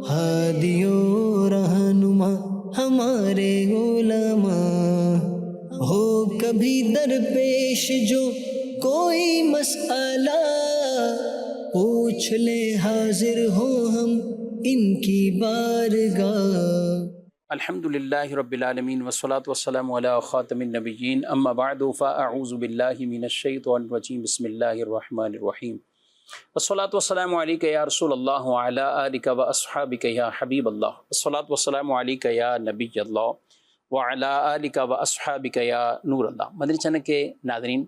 ہادیوں رہنما ہمارے علماء، ہو کبھی درپیش جو کوئی مسئلہ، پوچھ لے حاضر ہو ہم ان کی بارگاہ۔ الحمد للہ رب العالمین والصلاة والسلام علی خاتم النبیین، اما بعد فاعوذ باللہ من الشیطان الرجیم، بسم اللہ الرحمن الرحیم، والصلاة والسلام علیک یا رسول اللہ وعلی آلک واصحابک یا حبیب اللہ، والصلاة والسلام علیک یا نبی اللہ وعلی آلک واصحابک یا نور اللہ۔ مدنی چینل کے ناظرین،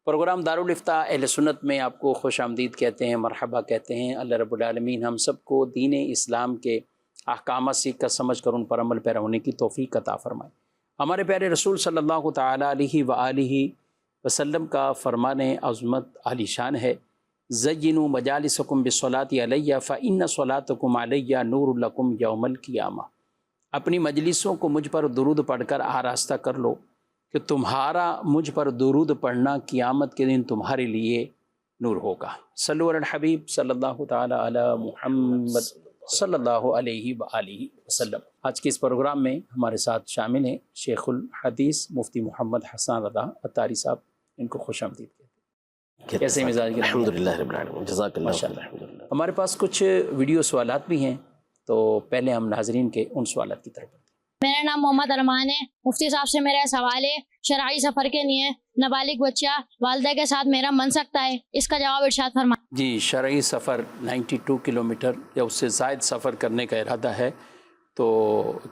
پروگرام دارالفتاء اہل سنت میں آپ کو خوش آمدید کہتے ہیں، مرحبا کہتے ہیں۔ اللہ رب العالمین ہم سب کو دین اسلام کے احکامات سیکھ کر سمجھ کر ان پر عمل پیرا ہونے کی توفیق عطا فرمائے۔ ہمارے پیارے رسول صلی اللہ تعالیٰ علیہ وآلہ وسلم کا فرمان عظمت عالی شان ہے، زینوا مجالسکم بالصلاۃ علیہ فإن صلاتکم علیہ نور لکم یوم القیامہ۔ اپنی مجلسوں کو مجھ پر درود پڑھ کر آراستہ کر لو کہ تمہارا مجھ پر درود پڑھنا قیامت کے دن تمہارے لیے نور ہوگا۔ صلو علی الحبیب صلی اللہ تعالیٰ علی محمد صلی اللہ علیہ وآلہ وسلم۔ آج کے اس پروگرام میں ہمارے ساتھ شامل ہیں شیخ الحدیث مفتی محمد حسان رضا عطاری صاحب، ان کو خوش آمدید کہتے ہیں۔ کیسے مزاج کے؟ الحمدللہ رب العالمین، جزاک اللہ خیر۔ الحمدللہ۔ ہمارے پاس کچھ ویڈیو سوالات بھی ہیں، تو پہلے ہم ناظرین کے ان سوالات کی طرف بڑھتے ہیں۔ میرا نام محمد ارمان ہے۔ مفتی صاحب سے میرا سوال ہے، شرعی سفر کے لیے نابالغ بچہ والدہ کے ساتھ محرم بن سکتا ہے؟ اس کا جواب ارشاد فرمائیں۔ جی، شرعی سفر 92 کلومیٹر یا اس سے زائد سفر کرنے کا ارادہ ہے تو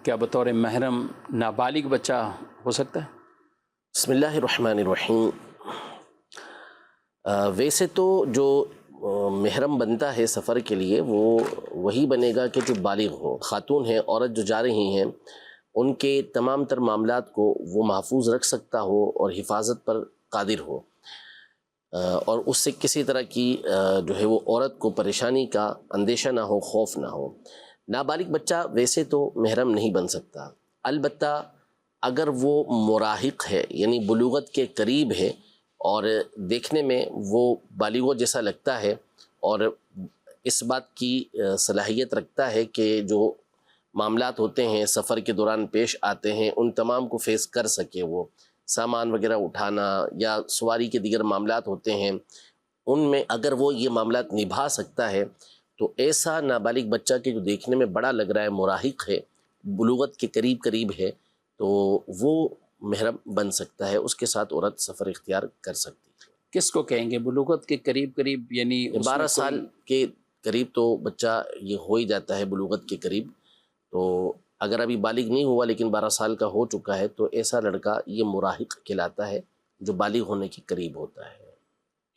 کیا بطور محرم نابالغ بچہ ہو سکتا ہے؟ بسم اللہ الرحمن الرحیم۔ ویسے تو جو محرم بنتا ہے سفر کے لیے وہ وہی بنے گا کہ جو بالغ ہو۔ خاتون ہیں، عورت جو جا رہی ہیں، ان کے تمام تر معاملات کو وہ محفوظ رکھ سکتا ہو اور حفاظت پر قادر ہو، اور اس سے کسی طرح کی جو ہے وہ عورت کو پریشانی کا اندیشہ نہ ہو، خوف نہ ہو۔ نابالغ بچہ ویسے تو محرم نہیں بن سکتا، البتہ اگر وہ مراہق ہے یعنی بلوغت کے قریب ہے اور دیکھنے میں وہ بالغوں جیسا لگتا ہے اور اس بات کی صلاحیت رکھتا ہے کہ جو معاملات ہوتے ہیں سفر کے دوران پیش آتے ہیں ان تمام کو فیس کر سکے، وہ سامان وغیرہ اٹھانا یا سواری کے دیگر معاملات ہوتے ہیں ان میں اگر وہ یہ معاملات نبھا سکتا ہے تو ایسا نابالغ بچہ کہ جو دیکھنے میں بڑا لگ رہا ہے، مراہق ہے، بلوغت کے قریب ہے، تو وہ محرم بن سکتا ہے، اس کے ساتھ عورت سفر اختیار کر سکتی ہے۔ کس کو کہیں گے بلوغت کے قریب؟ یعنی 12 سال کے قریب تو بچہ یہ ہو ہی جاتا ہے بلوغت کے قریب، تو اگر ابھی بالغ نہیں ہوا لیکن 12 سال کا ہو چکا ہے تو ایسا لڑکا یہ مراہق کہلاتا ہے جو بالغ ہونے کے قریب ہوتا ہے۔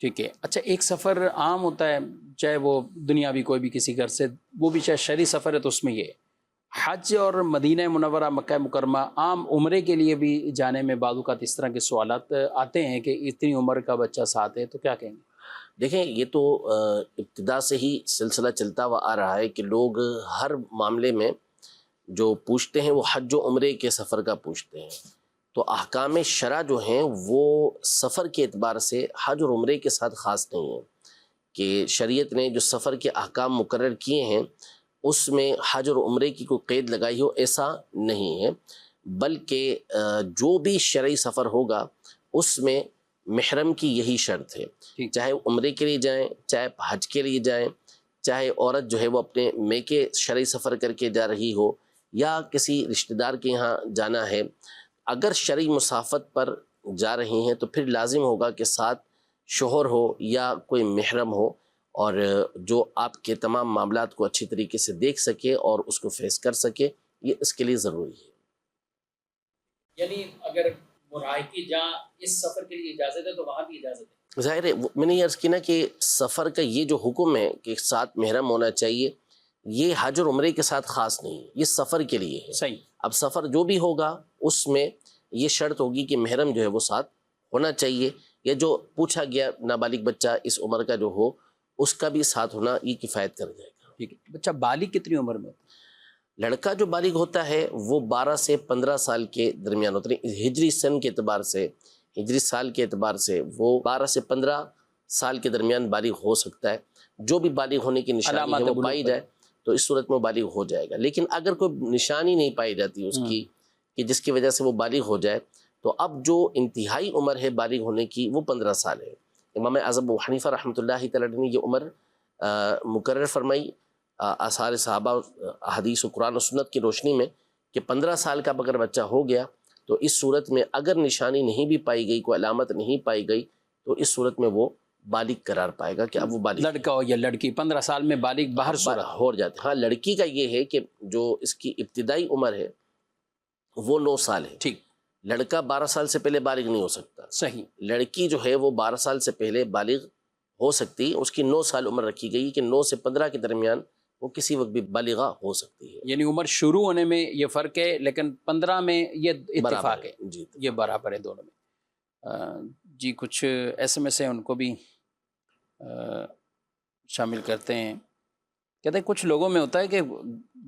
ٹھیک ہے۔ اچھا، ایک سفر عام ہوتا ہے چاہے وہ دنیاوی کوئی بھی کسی گھر سے، وہ بھی چاہے شرعی سفر ہے تو اس میں یہ حج اور مدینہ منورہ مکہ مکرمہ عام عمرے کے لیے بھی جانے میں بعض اوقات اس طرح کے سوالات آتے ہیں کہ اتنی عمر کا بچہ ساتھ ہے تو کیا کہیں گے؟ دیکھیں، یہ تو ابتدا سے ہی سلسلہ چلتا ہوا آ رہا ہے کہ لوگ ہر معاملے میں جو پوچھتے ہیں وہ حج و عمرے کے سفر کا پوچھتے ہیں، تو احکام شرع جو ہیں وہ سفر کے اعتبار سے حج اور عمرے کے ساتھ خاص نہیں ہیں، کہ شریعت نے جو سفر کے احکام مقرر کیے ہیں اس میں حج اور عمرے کی کوئی قید لگائی ہو، ایسا نہیں ہے، بلکہ جو بھی شرعی سفر ہوگا اس میں محرم کی یہی شرط ہے، چاہے عمرے کے لیے جائیں، چاہے حج کے لیے جائیں، چاہے عورت جو ہے وہ اپنے میکے شرعی سفر کر کے جا رہی ہو یا کسی رشتہ دار کے یہاں جانا ہے، اگر شرعی مسافت پر جا رہی ہیں تو پھر لازم ہوگا کہ ساتھ شوہر ہو یا کوئی محرم ہو اور جو آپ کے تمام معاملات کو اچھی طریقے سے دیکھ سکے اور اس کو فیس کر سکے، یہ اس کے لیے ضروری ہے۔ یعنی اگر مراہقی جہاں اس سفر کے لیے اجازت ہے تو وہاں بھی اجازت ہے؟ ظاہر ہے، میں نے یہ عرض کی نا کہ سفر کا یہ جو حکم ہے کہ ساتھ محرم ہونا چاہیے، یہ حج اور عمرے کے ساتھ خاص نہیں ہے، یہ سفر کے لیے ہے۔ صحیح۔ اب سفر جو بھی ہوگا اس میں یہ شرط ہوگی کہ محرم جو ہے وہ ساتھ ہونا چاہیے، یا جو پوچھا گیا نابالغ بچہ اس عمر کا جو ہو اس کا بھی ساتھ ہونا یہ کفایت کر جائے گا۔ ٹھیک ہے۔ بچہ بالغ کتنی عمر میں ہوتا ہے؟ لڑکا جو بالغ ہوتا ہے وہ 12 سے 15 سال کے درمیان ہوتا ہے، ہجری سن کے اعتبار سے، ہجری سال کے اعتبار سے وہ 12 سے 15 سال کے درمیان بالغ ہو سکتا ہے۔ جو بھی بالغ ہونے کی نشانی ہے وہ پائی جائے تو اس صورت میں وہ بالغ ہو جائے گا. لیکن اگر کوئی نشانی نہیں پائی جاتی اس کی کہ جس کی وجہ سے وہ بالغ ہو جائے، تو اب جو انتہائی عمر ہے بالغ ہونے کی وہ 15 سال ہے. امام اعظم ابو حنیفہ رحمۃ اللہ تعالی نے یہ عمر مقرر فرمائی آثار صحابہ، حدیث و قرآن و سنت کی روشنی میں، کہ 15 سال کا اگر بچہ ہو گیا تو اس صورت میں اگر نشانی نہیں بھی پائی گئی، کوئی علامت نہیں پائی گئی، تو اس صورت میں وہ بالغ قرار پائے گا کہ اب وہ بالغ، لڑکا ہو یا لڑکی 15 سال میں بالغ باہر صورت ہو جاتے. ہاں، لڑکی کا یہ ہے کہ جو اس کی ابتدائی عمر ہے وہ 9 سال ہے. ٹھیک. لڑکا 12 سال سے پہلے بالغ نہیں ہو سکتا. صحیح. لڑکی جو ہے وہ 12 سال سے پہلے بالغ ہو سکتی. اس کی 9 سال عمر رکھی گئی کہ 9 سے 15 کے درمیان وہ کسی وقت بھی بالغہ ہو سکتی ہے. یعنی عمر شروع ہونے میں یہ فرق ہے، لیکن 15 میں یہ اتفاق ہے. جی، یہ برابر ہے دونوں میں. جی کچھ ایس ایم ایس ہیں، ان کو بھی شامل کرتے ہیں. کہتے ہیں کچھ لوگوں میں ہوتا ہے کہ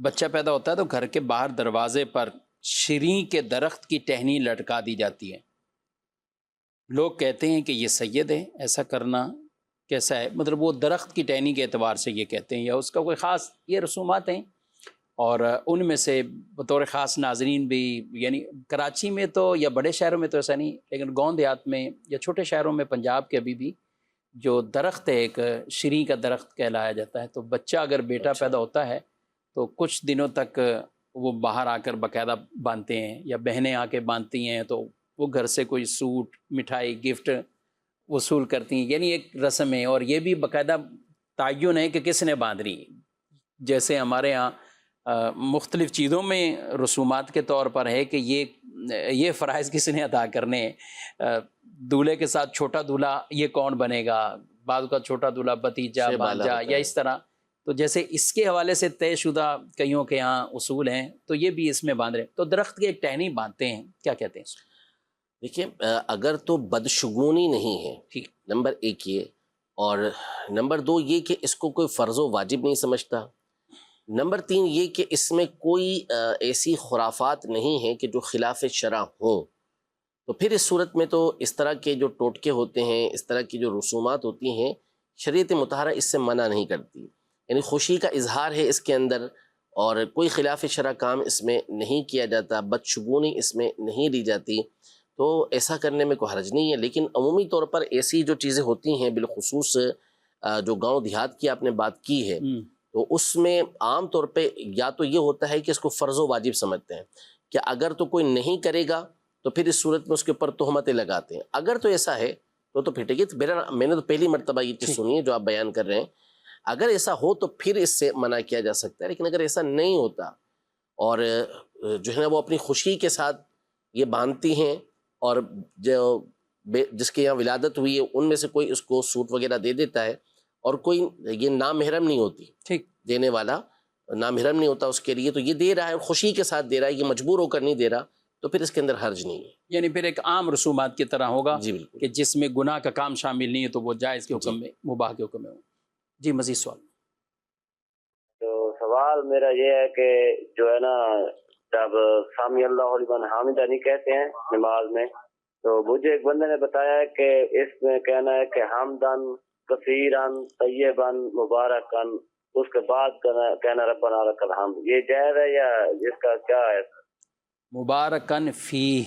بچہ پیدا ہوتا ہے تو گھر کے باہر دروازے پر شیریں کے درخت کی ٹہنی لٹکا دی جاتی ہے. لوگ کہتے ہیں کہ یہ سید ہے، ایسا کرنا کیسا ہے؟ مطلب وہ درخت کی ٹہنی کے اعتبار سے یہ کہتے ہیں، یا اس کا کوئی خاص یہ رسومات ہیں؟ اور ان میں سے بطور خاص ناظرین بھی، یعنی کراچی میں تو یا بڑے شہروں میں تو ایسا نہیں، لیکن گاؤں دیہات میں یا چھوٹے شہروں میں پنجاب کے ابھی بھی جو درخت ہے، ایک شیریں کا درخت کہلایا جاتا ہے، تو بچہ اگر بیٹا پیدا ہوتا ہے تو کچھ دنوں تک وہ باہر آ کر باقاعدہ باندھتے ہیں، یا بہنیں آ کے باندھتی ہیں، تو وہ گھر سے کوئی سوٹ، مٹھائی، گفٹ وصول کرتی ہیں. یعنی ایک رسم ہے، اور یہ بھی باقاعدہ تعین ہے کہ کس نے باندھنی. جیسے ہمارے ہاں مختلف چیزوں میں رسومات کے طور پر ہے کہ یہ فرائض کس نے ادا کرنے ہیں. دولہے کے ساتھ چھوٹا دولہا یہ کون بنے گا، بعض کا چھوٹا دولہا بھتیجا، بھانجا، یا اس طرح. تو جیسے اس کے حوالے سے طے شدہ کئیوں کے یہاں اصول ہیں، تو یہ بھی اس میں باندھ رہے. تو درخت کی ایک ٹہنی باندھتے ہیں، کیا کہتے ہیں اس کو؟ دیکھیں، اگر تو بدشگونی نہیں ہے، نمبر 1 یہ، اور نمبر 2 یہ کہ اس کو کوئی فرض و واجب نہیں سمجھتا. نمبر 3 یہ کہ اس میں کوئی ایسی خرافات نہیں ہیں کہ جو خلاف شرع ہوں. تو پھر اس صورت میں تو اس طرح کے جو ٹوٹکے ہوتے ہیں، اس طرح کی جو رسومات ہوتی ہیں، شریعت مطہرہ اس سے منع نہیں کرتی. یعنی خوشی کا اظہار ہے اس کے اندر، اور کوئی خلاف شرع کام اس میں نہیں کیا جاتا، بدشگونی اس میں نہیں لی جاتی، تو ایسا کرنے میں کوئی حرج نہیں ہے. لیکن عمومی طور پر ایسی جو چیزیں ہوتی ہیں، بالخصوص جو گاؤں دیہات کی آپ نے بات کی ہے، تو اس میں عام طور پہ یا تو یہ ہوتا ہے کہ اس کو فرض و واجب سمجھتے ہیں کہ اگر تو کوئی نہیں کرے گا تو پھر اس صورت میں اس کے اوپر تہمتیں لگاتے ہیں. اگر تو ایسا ہے تو پھر ٹھیک ہے. میں نے تو پہلی مرتبہ یہ چیز سنی ہے جو آپ بیان کر رہے ہیں. اگر ایسا ہو تو پھر اس سے منع کیا جا سکتا ہے. لیکن اگر ایسا نہیں ہوتا اور جو ہے نا وہ اپنی خوشی کے ساتھ یہ باندھتی ہیں، اور جو جس کے یہاں ولادت ہوئی ہے ان میں سے کوئی اس کو سوٹ وغیرہ دے دیتا ہے، اور کوئی یہ نامحرم نہیں ہوتی، ٹھیک، دینے والا نامحرم نہیں ہوتا اس کے لیے، تو یہ دے رہا ہے اور خوشی کے ساتھ دے رہا ہے، یہ مجبور ہو کر نہیں دے رہا، تو پھر اس کے اندر حرج نہیں ہے. یعنی پھر ایک عام رسومات کی طرح ہوگا. جی بالکل، کہ جس میں گناہ کا کام شامل نہیں ہے تو وہ جائز کے حکم میں، مباح کے حکم میں ہو. جی مزید سوال. تو سوال میرا یہ ہے کہ جو ہے نا جب سامی اللہ لمن حامدہ نہیں کہتے ہیں نماز میں، تو مجھے ایک بندے نے بتایا ہے کہ اس میں کہنا ہے کہ حمدن کثیرن طیبن مبارکن، اس کے بعد کہنا ربنا لک الحمد، یہ جائز ہے یا اس کا کیا ہے؟ مبارکن فیہ،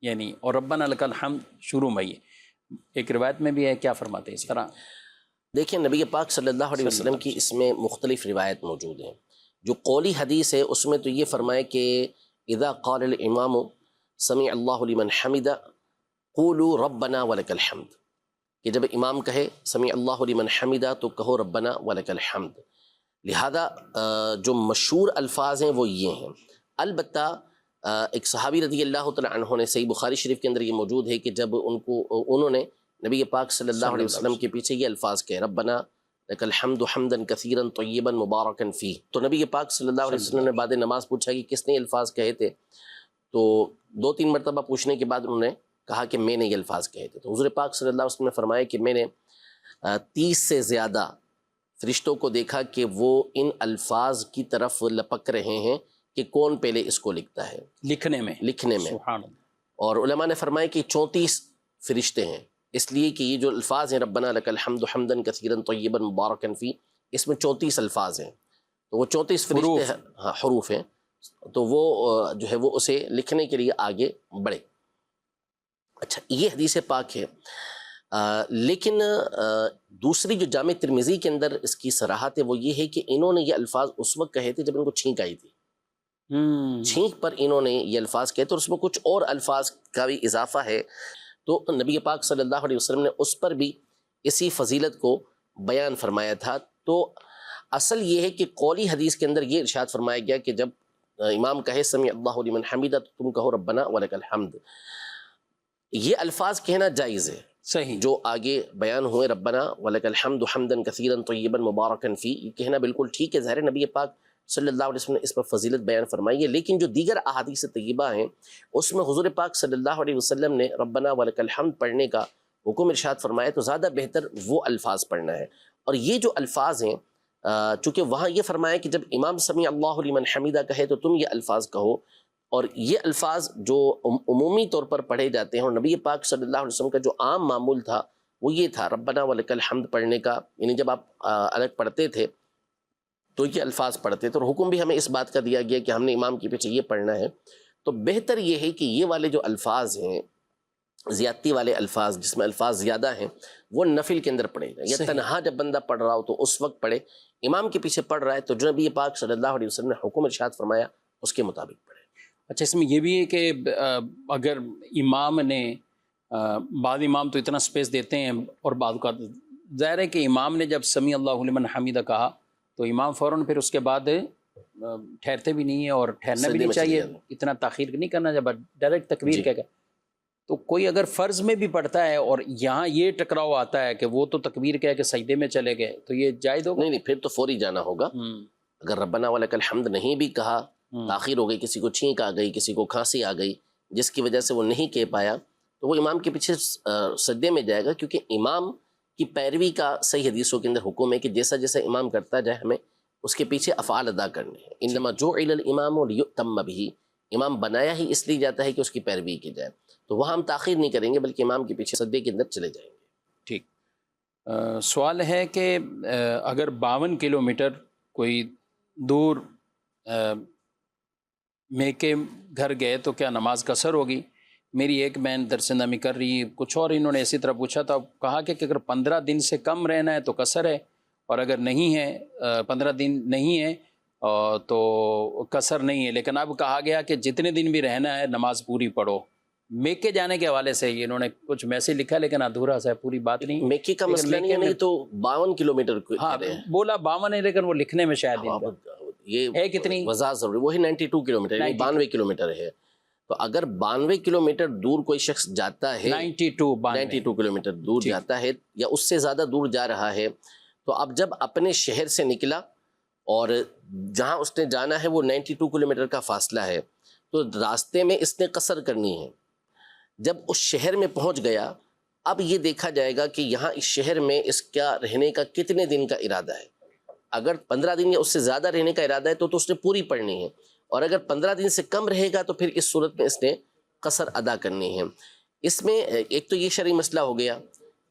یعنی اور ربنا لک الحمد شروع میں یہ ایک روایت میں بھی ہے. کیا فرماتے ہیں اس طرح؟ دیکھیں، نبی پاک صلی اللہ علیہ وسلم کی اس میں مختلف روایت موجود ہیں. جو قولی حدیث ہے اس میں تو یہ فرمائے کہ اذا قال الامام سمع اللہ لمن حمدہ قولوا ربنا ولک الحمد، کہ جب امام کہے سمع اللہ لمن حمدہ تو کہو ربنا ولک الحمد. لہذا جو مشہور الفاظ ہیں وہ یہ ہیں. البتہ ایک صحابی رضی اللہ تعالیٰ عنہ نے، صحیح بخاری شریف کے اندر یہ موجود ہے کہ جب انہوں نے نبی پاک صلی اللہ علیہ وسلم کے پیچھے یہ الفاظ کہے ربنا لک الحمد حمدا کثیرا طیبا مبارکا فیہ، تو نبی پاک صلی اللہ علیہ وسلم نے بعد نماز پوچھا کہ کس نے الفاظ کہے تھے، تو 2-3 مرتبہ پوچھنے کے بعد انہوں نے کہا کہ میں نے یہ الفاظ کہے تھے. تو حضور پاک صلی اللہ علیہ وسلم نے فرمایا کہ میں نے 30 سے زیادہ فرشتوں کو دیکھا کہ وہ ان الفاظ کی طرف لپک رہے ہیں کہ کون پہلے اس کو لکھتا ہے، لکھنے میں. سبحان اللہ. اور علماء نے فرمایا کہ 34 فرشتے ہیں، اس لیے کہ یہ جو الفاظ ہیں ربنا لک الحمد حمدا کثیرا طیبا مبارکا فیہ، اس میں 34 الفاظ ہیں. تو وہ 34 فرشتے ہیں، ہاں حروف ہیں، تو وہ جو ہے وہ اسے لکھنے کے لیے آگے بڑھے. اچھا یہ حدیث پاک ہے، لیکن دوسری جو جامع ترمذی کے اندر اس کی صراحت ہے وہ یہ ہے کہ انہوں نے یہ الفاظ اس وقت کہے تھے جب ان کو چھینک آئی تھی. چھینک پر انہوں نے یہ الفاظ کہے تھے، اور اس میں کچھ اور الفاظ کا بھی اضافہ ہے. تو نبی پاک صلی اللہ علیہ وسلم نے اس پر بھی اسی فضیلت کو بیان فرمایا تھا. تو اصل یہ ہے کہ قولی حدیث کے اندر یہ ارشاد فرمایا گیا کہ جب امام کہے سمیع اللہ لمن حمیدہ تو تم کہو ربنا ولک الحمد. یہ الفاظ کہنا جائز ہے، صحیح. جو آگے بیان ہوئے ربنا ولک الحمد حمدا کثیرا طیبا مبارکا فی، یہ کہنا بالکل ٹھیک ہے. ظاہر نبی پاک صلی اللہ علیہ وسلم نے اس پر فضیلت بیان فرمائی ہے. لیکن جو دیگر احادیث طیبہ ہیں اس میں حضور پاک صلی اللہ علیہ وسلم نے ربنا ولک الحمد پڑھنے کا حکم ارشاد فرمایا، تو زیادہ بہتر وہ الفاظ پڑھنا ہے. اور یہ جو الفاظ ہیں چونکہ وہاں یہ فرمایا کہ جب امام سمیع اللہ لمن حمیدہ کہے تو تم یہ الفاظ کہو، اور یہ الفاظ جو عمومی طور پر پڑھے جاتے ہیں، اور نبی پاک صلی اللہ علیہ وسلم کا جو عام معمول تھا وہ یہ تھا ربنا ولک الحمد پڑھنے کا. یعنی جب آپ الگ پڑھتے تھے تو یہ الفاظ پڑھتے تھے، اور حکم بھی ہمیں اس بات کا دیا گیا کہ ہم نے امام کے پیچھے یہ پڑھنا ہے. تو بہتر یہ ہے کہ یہ والے جو الفاظ ہیں، زیادتی والے الفاظ جس میں الفاظ زیادہ ہیں، وہ نفل کے اندر پڑھے جائیں، یا تنہا جب بندہ پڑھ رہا ہو تو اس وقت پڑھے. امام کے پیچھے پڑھ رہا ہے تو جو نبی پاک صلی اللہ علیہ وسلم نے حکم ارشاد فرمایا اس کے مطابق پڑھے. اچھا اس میں یہ بھی ہے کہ اگر امام نے بعض امام تو اتنا سپیس دیتے ہیں، اور بعض کا ظاہر ہے کہ امام نے جب سمیع اللہ لمن حمیدہ کہا تو امام فوراً پھر اس کے بعد ٹھہرتے بھی نہیں ہیں، اور ٹھہرنا بھی نہیں چاہیے، اتنا تاخیر نہیں کرنا جب ڈائریکٹ تکبیر کہہ گئے. تو کوئی اگر فرض میں بھی پڑھتا ہے اور یہاں یہ ٹکراؤ آتا ہے کہ وہ تو تکبیر کہہ کے سجدے میں چلے گئے، تو یہ جائز ہوگا؟ نہیں، پھر تو فوری جانا ہوگا. اگر ربنا ولک الحمد نہیں بھی کہا، تاخیر ہو گئی، کسی کو چھینک آ گئی، کسی کو کھانسی آ گئی جس کی وجہ سے وہ نہیں کہہ پایا، تو وہ امام کے پیچھے سجدے میں جائے گا. کیونکہ امام کی پیروی کا صحیح حدیثوں کے اندر حکم ہے کہ جیسا جیسا امام کرتا جائے ہمیں اس کے پیچھے افعال ادا کرنے ہیں. انما جعل الامام لیؤتم بہ، امام بنایا ہی اس لیے جاتا ہے کہ اس کی پیروی کی جائے. تو وہاں ہم تاخیر نہیں کریں گے بلکہ امام کے پیچھے سجدے کے اندر چلے جائیں گے. ٹھیک. سوال ہے کہ اگر 52 کلومیٹر کوئی دور میکے گھر گئے تو کیا نماز قصر ہوگی؟ میری ایک بہن درس نامی کر رہی ہے، کچھ اور انہوں نے اسی طرح پوچھا تھا، کہا کہ اگر 15 دن سے کم رہنا ہے تو قصر ہے، اور اگر نہیں ہے 15 دن نہیں ہے تو قصر نہیں ہے. لیکن اب کہا گیا کہ جتنے دن بھی رہنا ہے نماز پوری پڑھو. میکے جانے کے حوالے سے انہوں نے کچھ میسج لکھا لیکن ادھورا سا ہے، پوری بات نہیں. میکے کا مسئلہ نہیں ہے، تو 52 کلومیٹر ہاں بولا 52 ہے، لیکن وہ لکھنے میں شاید یہ ہے کتنی وضاحت ضروری، وہی 92 کلومیٹر، 92 کلومیٹر ہے. تو اگر 92 کلومیٹر دور کوئی شخص جاتا ہے، 92 کلومیٹر دور جاتا ہے یا اس سے زیادہ دور جا رہا ہے، تو اب جب اپنے شہر سے نکلا اور جہاں اس نے جانا ہے وہ 92 کلومیٹر کا فاصلہ ہے، تو راستے میں اس نے قصر کرنی ہے. جب اس شہر میں پہنچ گیا، اب یہ دیکھا جائے گا کہ یہاں اس شہر میں اس کا رہنے کا کتنے دن کا ارادہ ہے. اگر 15 دن یا اس سے زیادہ رہنے کا ارادہ ہے تو اس نے پوری پڑھنی ہے، اور اگر 15 دن سے کم رہے گا تو پھر اس صورت میں اس نے قصر ادا کرنی ہے. اس میں ایک تو یہ شرعی مسئلہ ہو گیا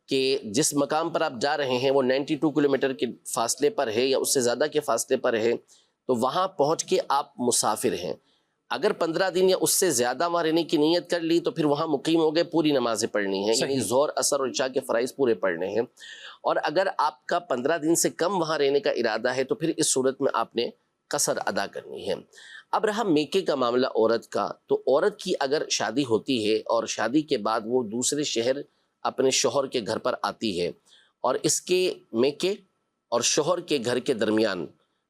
کہ جس مقام پر آپ جا رہے ہیں وہ 92 کلومیٹر کے فاصلے پر ہے یا اس سے زیادہ کے فاصلے پر ہے، تو وہاں پہنچ کے آپ مسافر ہیں. اگر 15 دن یا اس سے زیادہ وہاں رہنے کی نیت کر لی تو پھر وہاں مقیم ہو گئے، پوری نمازیں پڑھنی ہیں، یعنی ظہر، عصر اور عشاء کے فرائض پورے پڑھنے ہیں. اور اگر آپ کا 15 دن سے کم وہاں رہنے کا ارادہ ہے تو پھر اس صورت میں آپ نے قصر ادا کرنی ہے. اب رہا میکے کا معاملہ عورت کا، تو عورت کی اگر شادی ہوتی ہے اور شادی کے بعد وہ دوسرے شہر اپنے شوہر کے گھر پر آتی ہے، اور اس کے میکے اور شوہر کے گھر کے درمیان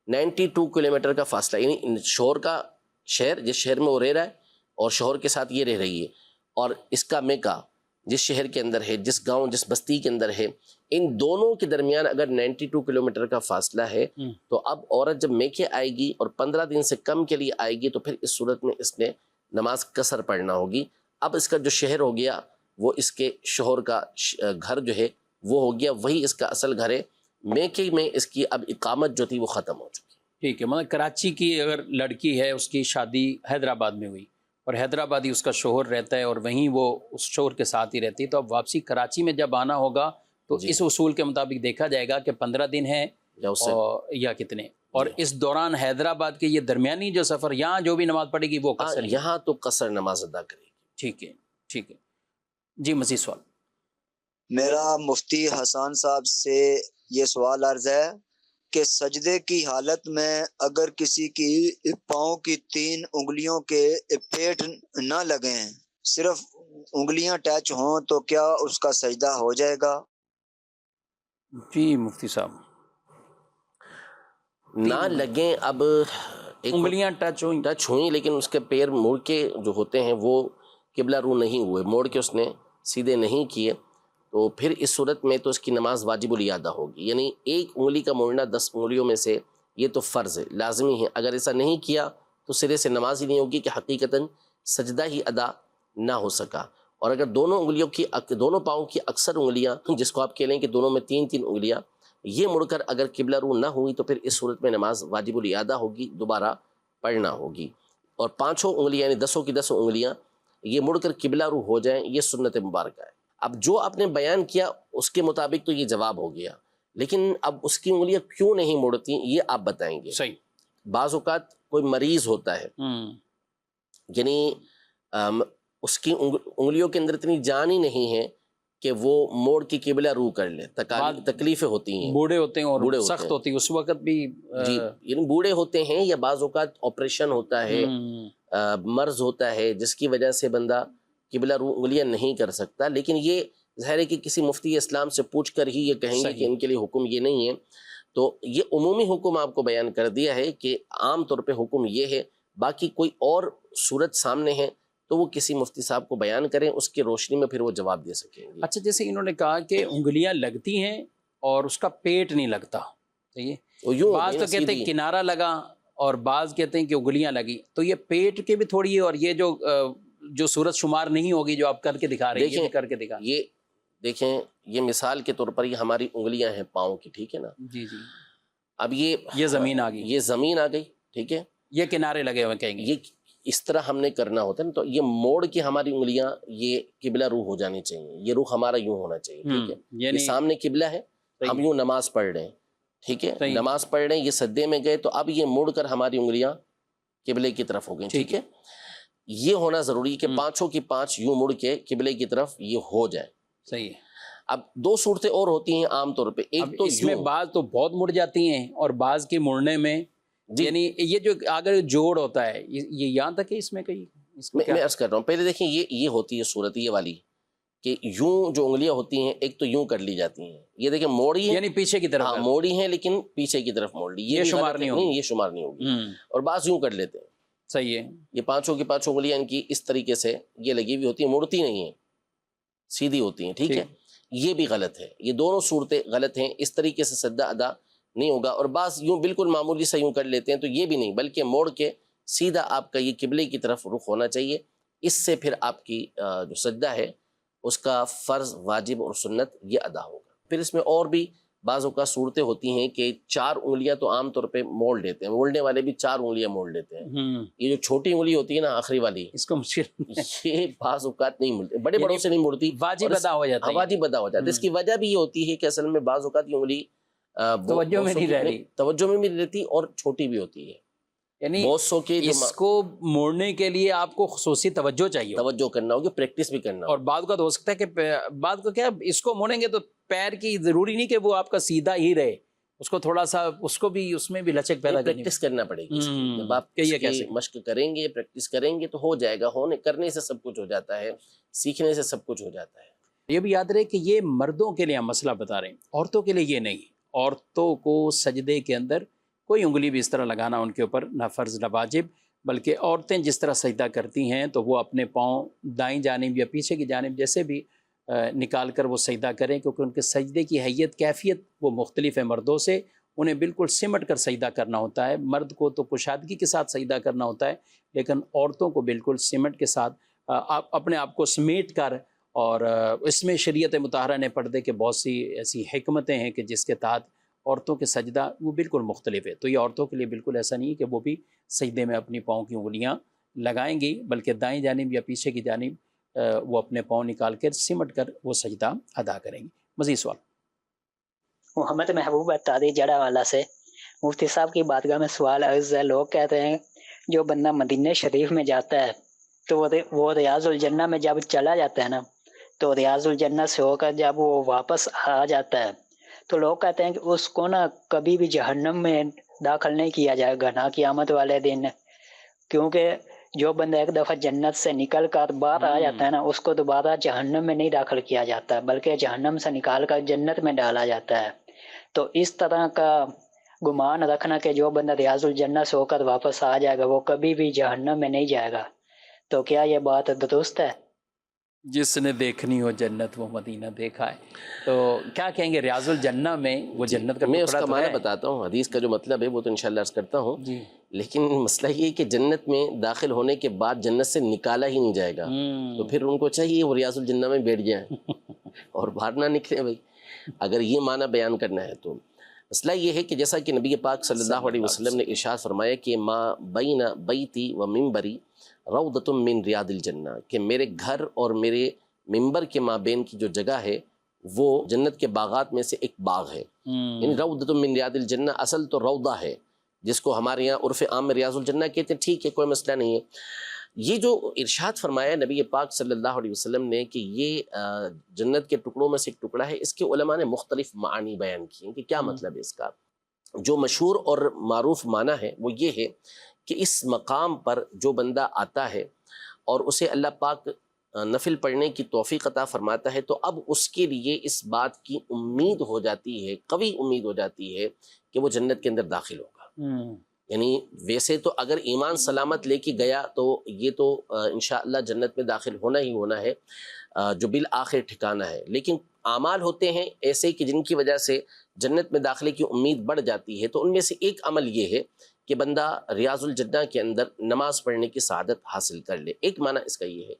92 کلومیٹر کا فاصلہ، یعنی شوہر کا شہر جس شہر میں وہ رہ رہا ہے اور شوہر کے ساتھ یہ رہ رہی ہے، اور اس کا میکا جس شہر کے اندر ہے، جس گاؤں جس بستی کے اندر ہے، ان دونوں کے درمیان اگر 92 کلومیٹر کا فاصلہ ہے تو اب عورت جب میکے آئے گی اور 15 دن سے کم کے لیے آئے گی تو پھر اس صورت میں اس نے نماز قصر پڑھنا ہوگی. اب اس کا جو شہر ہو گیا وہ اس کے شوہر کا گھر جو ہے وہ ہو گیا، وہی اس کا اصل گھر ہے. میکے میں اس کی اب اقامت جو تھی وہ ختم ہو چکی. ٹھیک ہے. مطلب کراچی کی اگر لڑکی ہے، اس کی شادی حیدرآباد میں ہوئی اور حیدرآبادی اس کا شوہر رہتا ہے اور وہیں وہ اس شوہر کے ساتھ ہی رہتی ہے، تو اب واپسی کراچی میں جب آنا ہوگا تو اس اصول کے مطابق دیکھا جائے گا کہ 15 دن ہے یا کتنے. اور اس دوران حیدرآباد کے یہ درمیانی جو سفر، یہاں جو بھی نماز پڑھے گی وہ قصر ہے؟ یہاں تو قصر نماز ادا کرے گی۔ ٹھیک ہے، ٹھیک ہے جی، مزید سوال؟ میرا مفتی حسان صاحب سے یہ سوال عرض ہے کہ سجدے کی حالت میں اگر کسی کی پاؤں کی 3 انگلیوں کے پیٹ نہ لگیں، صرف انگلیاں ٹچ ہوں، تو کیا اس کا سجدہ ہو جائے گا؟ جی مفتی صاحب، نہ لگیں، اب ایک انگلیاں ٹچ ہوئیں لیکن اس کے پیر موڑ کے جو ہوتے ہیں وہ قبلہ رو نہیں ہوئے، موڑ کے اس نے سیدھے نہیں کیے، تو پھر اس صورت میں تو اس کی نماز واجب الادا ہوگی۔ یعنی ایک انگلی کا موڑنا 10 انگلیوں میں سے یہ تو فرض ہے، لازمی ہے۔ اگر ایسا نہیں کیا تو سرے سے نماز ہی نہیں ہوگی کہ حقیقتاً سجدہ ہی ادا نہ ہو سکا۔ اور اگر دونوں پاؤں کی اکثر انگلیاں، جس کو آپ کہہ لیں کہ دونوں میں 3 انگلیاں، یہ مڑ کر اگر قبلہ رو نہ ہوئی تو پھر اس صورت میں نماز واجب الادا ہوگی، دوبارہ پڑھنا ہوگی۔ اور 5 انگلیاں یعنی 10 کی 10 انگلیاں یہ مڑ کر قبلہ رو ہو جائیں، یہ سنت مبارکہ ہے۔ اب جو آپ نے بیان کیا اس کے مطابق تو یہ جواب ہو گیا، لیکن اب اس کی انگلیاں کیوں نہیں مڑتی یہ آپ بتائیں گے۔ صحیح۔ بعض اوقات کوئی مریض ہوتا ہے، یعنی اس کی انگلیوں کے اندر اتنی جان ہی نہیں ہے کہ وہ موڑ کی قبلہ رو کر لے، تکلیفیں ہوتی ہیں، بوڑھے ہوتے ہیں اور سخت ہوتی ہے اس وقت بھی، جی یعنی بوڑھے ہوتے ہیں، یا بعض اوقات آپریشن ہوتا ہے، مرض ہوتا ہے جس کی وجہ سے بندہ قبلہ رو انگلیاں نہیں کر سکتا۔ لیکن یہ ظاہر ہے کہ کسی مفتی اسلام سے پوچھ کر ہی یہ کہیں گے کہ ان کے لیے حکم یہ نہیں ہے، تو یہ عمومی حکم آپ کو بیان کر دیا ہے کہ عام طور پہ حکم یہ ہے۔ باقی کوئی اور صورت سامنے ہے تو وہ کسی مفتی صاحب کو بیان کریں، اس کی روشنی میں پھر وہ جواب دے سکیں گے۔ اچھا، جیسے انہوں نے کہا کہ انگلیاں لگتی ہیں اور اس کا پیٹ نہیں لگتا، بعض تو کہتے ہیں کنارہ لگا اور بعض کہتے ہیں کہ انگلیاں لگی، تو یہ پیٹ کے بھی تھوڑی، اور یہ جو صورت شمار نہیں ہوگی جو آپ کر کے دکھا رہے ہیں، یہ کر کے دکھا۔ یہ دیکھیں، یہ مثال کے طور پر یہ ہماری انگلیاں ہیں پاؤں کی، ٹھیک ہے نا؟ جی جی، اب یہ زمین آ گئی، یہ زمین آ گئی، ٹھیک ہے، یہ کنارے لگے ہوئے کہیں گے، یہ اس طرح ہم نے کرنا ہوتا ہے نا، تو یہ موڑ کے ہماری انگلیاں یہ قبلہ رو ہو جانی چاہیے، یہ رخ ہمارا یوں ہونا چاہیے، ٹھیک ہے؟ یہ سامنے قبلہ ہے، ہم یوں نماز پڑھ رہے ہیں، ٹھیک ہے، نماز پڑھ رہے ہیں، یہ سجدے میں گئے تو اب یہ موڑ کر ہماری انگلیاں قبلے کی طرف ہو گئیں، ٹھیک ہے؟ یہ ہونا ضروری ہے کہ 5 کی 5 یوں مڑ کے قبلے کی طرف یہ ہو جائے۔ صحیح ہے۔ اب 2 صورتیں اور ہوتی ہیں عام طور پہ، ایک تو اس میں بعض تو بہت مڑ جاتی ہیں اور بعض کے مڑنے میں، یعنی یہ جو اگر جوڑ ہوتا ہے یہ یہاں تک ہے، اس میں کہیں میں عرض کر رہا ہوں، پہلے دیکھیں یہ ہوتی ہے صورت یہ والی کہ یوں جو انگلیاں ہوتی ہیں ایک تو یوں کر لی جاتی ہیں، یہ دیکھیں موڑی ہے، یعنی پیچھے کی طرف، ہاں موڑی ہیں لیکن پیچھے کی طرف موڑ لی، یہ شمار نہیں ہوگی، یہ شمار نہیں ہوگی۔ اور بعض یوں کر لیتے ہیں، صحیح ہے، یہ 5 کی 5 انگلیاں ان کی اس طریقے سے یہ لگی ہوئی ہوتی ہیں، مڑتی نہیں ہیں، سیدھی ہوتی ہیں، ٹھیک ہے؟ یہ بھی غلط ہے، یہ دونوں صورتیں غلط ہیں، اس طریقے سے سجدہ ادا نہیں ہوگا۔ اور بعض یوں بالکل معمولی سے یوں کر لیتے ہیں، تو یہ بھی نہیں، بلکہ موڑ کے سیدھا آپ کا یہ قبلے کی طرف رخ ہونا چاہیے، اس سے پھر آپ کی جو سجدہ ہے اس کا فرض، واجب اور سنت یہ ادا ہوگا۔ پھر اس میں اور بھی بعض اوقات صورتیں ہوتی ہیں کہ 4 انگلیاں تو عام طور پہ موڑ لیتے ہیں، موڑنے والے بھی 4 انگلیاں موڑ لیتے ہیں، یہ جو چھوٹی انگلی ہوتی ہے نا آخری والی، اس کو مشکل، یہ بعض اوقات نہیں ملتی، بڑے بڑوں سے نہیں مڑتی، واجب ادا ہو جاتا ہے، واجب ادا ہو جاتا ہے۔ اس کی وجہ بھی یہ ہوتی ہے کہ اصل میں بعض اوقات یہ انگلی توجہ میں نہیں رہ رہی، توجہ میں بھی رہتی اور چھوٹی بھی ہوتی ہے، یعنی بہت سو کے اس کو موڑنے کے لیے آپ کو خصوصی توجہ چاہیے، توجہ کرنا ہوگی، پریکٹس بھی کرنا ہوگی۔ اور بعض کا تو ہو سکتا ہے کہ بعض کو کیا اس کو موڑیں گے تو پیر کی ضروری نہیں کہ وہ آپ کا سیدھا ہی رہے، اس کو تھوڑا سا اس کو بھی اس میں بھی لچک پیدا کرنی، پریکٹس کرنا پڑے گی، جب آپ مشق کریں گے، پریکٹس کریں گے تو ہو جائے گا، کرنے سے سب کچھ ہو جاتا ہے، سیکھنے سے سب کچھ ہو جاتا ہے۔ یہ بھی یاد رہے کہ یہ مردوں کے لیے ہم مسئلہ بتا رہے ہیں، عورتوں کے لیے یہ نہیں، عورتوں کو سجدے کے اندر کوئی انگلی بھی اس طرح لگانا ان کے اوپر نہ فرض نہ واجب، بلکہ عورتیں جس طرح سجدہ کرتی ہیں تو وہ اپنے پاؤں دائیں جانب یا پیچھے کی جانب جیسے بھی نکال کر وہ سجدہ کریں، کیونکہ ان کے سجدے کی حیت کیفیت وہ مختلف ہے مردوں سے، انہیں بالکل سمٹ کر سجدہ کرنا ہوتا ہے، مرد کو تو کشادگی کے ساتھ سجدہ کرنا ہوتا ہے، لیکن عورتوں کو بالکل سمٹ کے ساتھ اپنے آپ کو سمیٹ کر، اور اس میں شریعت مطہرہ نے پردے کے بہت سی ایسی حکمتیں ہیں کہ جس کے تحت عورتوں کے سجدہ وہ بالکل مختلف ہے، تو یہ عورتوں کے لیے بالکل ایسا نہیں ہے کہ وہ بھی سجدے میں اپنی پاؤں کی انگلیاں لگائیں گی، بلکہ دائیں جانب یا پیچھے کی جانب وہ اپنے پاؤں نکال کر سمٹ کر وہ سجدہ ادا کریں گی۔ مزید سوال؟ محمد محبوب اتاری جڑا والا سے، مفتی صاحب کی بارگاہ میں سوال عرض ہے، لوگ کہتے ہیں جو بندہ مدینہ شریف میں جاتا ہے تو وہ ریاض الجنہ میں جب چلا جاتا ہے نا، تو ریاض الجنہ سے ہو کر جب وہ واپس آ جاتا ہے تو لوگ کہتے ہیں کہ اس کو نا کبھی بھی جہنم میں داخل نہیں کیا جائے گا، نہ قیامت والے دن، کیونکہ جو بندہ ایک دفعہ جنت سے نکل کر باہر آ جاتا ہے نا، اس کو دوبارہ جہنم میں نہیں داخل کیا جاتا، بلکہ جہنم سے نکال کر جنت میں ڈالا جاتا ہے۔ تو اس طرح کا گمان رکھنا کہ جو بندہ ریاض الجنہ سے ہو کر واپس آ جائے گا وہ کبھی بھی جہنم میں نہیں جائے گا، تو کیا یہ بات درست ہے؟ جس نے دیکھنی ہو جنت وہ مدینہ دیکھا ہے، تو کیا کہیں گے ریاض الجنہ میں وہ جنت کا میں اس ٹکڑا کا تو معنی ہے؟ بتاتا ہوں، حدیث کا جو مطلب ہے وہ تو انشاءاللہ عرض کرتا ہوں، جی لیکن مسئلہ یہ ہے کہ جنت میں داخل ہونے کے بعد جنت سے نکالا ہی نہیں جائے گا، تو پھر ان کو چاہیے وہ ریاض الجنہ میں بیٹھ جائیں اور باہر نہ نکلے بھائی، اگر یہ معنی بیان کرنا ہے تو۔ مسئلہ یہ ہے کہ جیسا کہ نبی پاک صلی اللہ علیہ وسلم نے ارشاد فرمایا کہ ما بین بیتی و منبری روضۃ من ریاض الجنہ، کہ میرے گھر اور میرے منبر کے مابین کی جو جگہ ہے وہ جنت کے باغات میں سے ایک باغ ہے۔ یعنی روضۃ من ریاض الجنہ اصل تو روضہ ہے، جس کو ہمارے یہاں عرف عام میں ریاض الجنہ کہتے ہیں، ٹھیک ہے کوئی مسئلہ نہیں ہے۔ یہ جو ارشاد فرمایا نبی پاک صلی اللہ علیہ وسلم نے کہ یہ جنت کے ٹکڑوں میں سے ایک ٹکڑا ہے، اس کے علماء نے مختلف معنی بیان کیے ہیں کہ کیا مطلب ہے اس کا۔ جو مشہور اور معروف معنی ہے وہ یہ ہے کہ اس مقام پر جو بندہ آتا ہے اور اسے اللہ پاک نفل پڑھنے کی توفیق عطا فرماتا ہے تو اب اس کے لیے اس بات کی امید ہو جاتی ہے، قوی امید ہو جاتی ہے کہ وہ جنت کے اندر داخل ہوگا۔ یعنی ویسے تو اگر ایمان سلامت لے کے گیا تو یہ تو انشاءاللہ جنت میں داخل ہونا ہی ہونا ہے، جو بالآخر ٹھکانہ ہے، لیکن اعمال ہوتے ہیں ایسے کہ جن کی وجہ سے جنت میں داخلے کی امید بڑھ جاتی ہے، تو ان میں سے ایک عمل یہ ہے کہ بندہ ریاض الجنہ کے اندر نماز پڑھنے کی سعادت حاصل کر لے۔ ایک معنی اس کا یہ ہے۔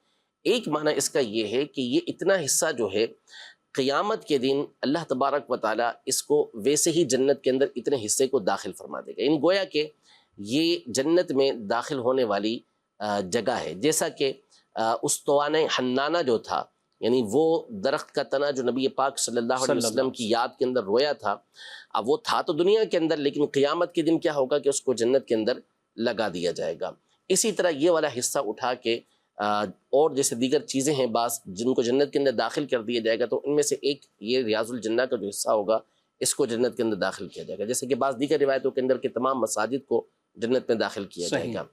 ایک معنی اس کا یہ ہے کہ یہ اتنا حصہ جو ہے قیامت کے دن اللہ تبارک و تعالیٰ اس کو ویسے ہی جنت کے اندر اتنے حصے کو داخل فرما دے گا، یعنی گویا کہ یہ جنت میں داخل ہونے والی جگہ ہے۔ جیسا کہ استوانہ حنانہ جو تھا، یعنی وہ درخت کا تنا جو نبی پاک صلی اللہ علیہ وسلم کی یاد کے اندر رویا تھا، اب وہ تھا تو دنیا کے اندر، لیکن قیامت کے دن کیا ہوگا کہ اس کو جنت کے اندر لگا دیا جائے گا۔ اسی طرح یہ والا حصہ اٹھا کے اور جیسے دیگر چیزیں ہیں بعض جن کو جنت کے اندر داخل کر دیا جائے گا، تو ان میں سے ایک یہ ریاض الجنہ کا جو حصہ ہوگا اس کو جنت کے اندر داخل کیا جائے گا، جیسے کہ بعض دیگر روایتوں کے اندر کہ تمام مساجد کو جنت میں داخل کیا جائے گا۔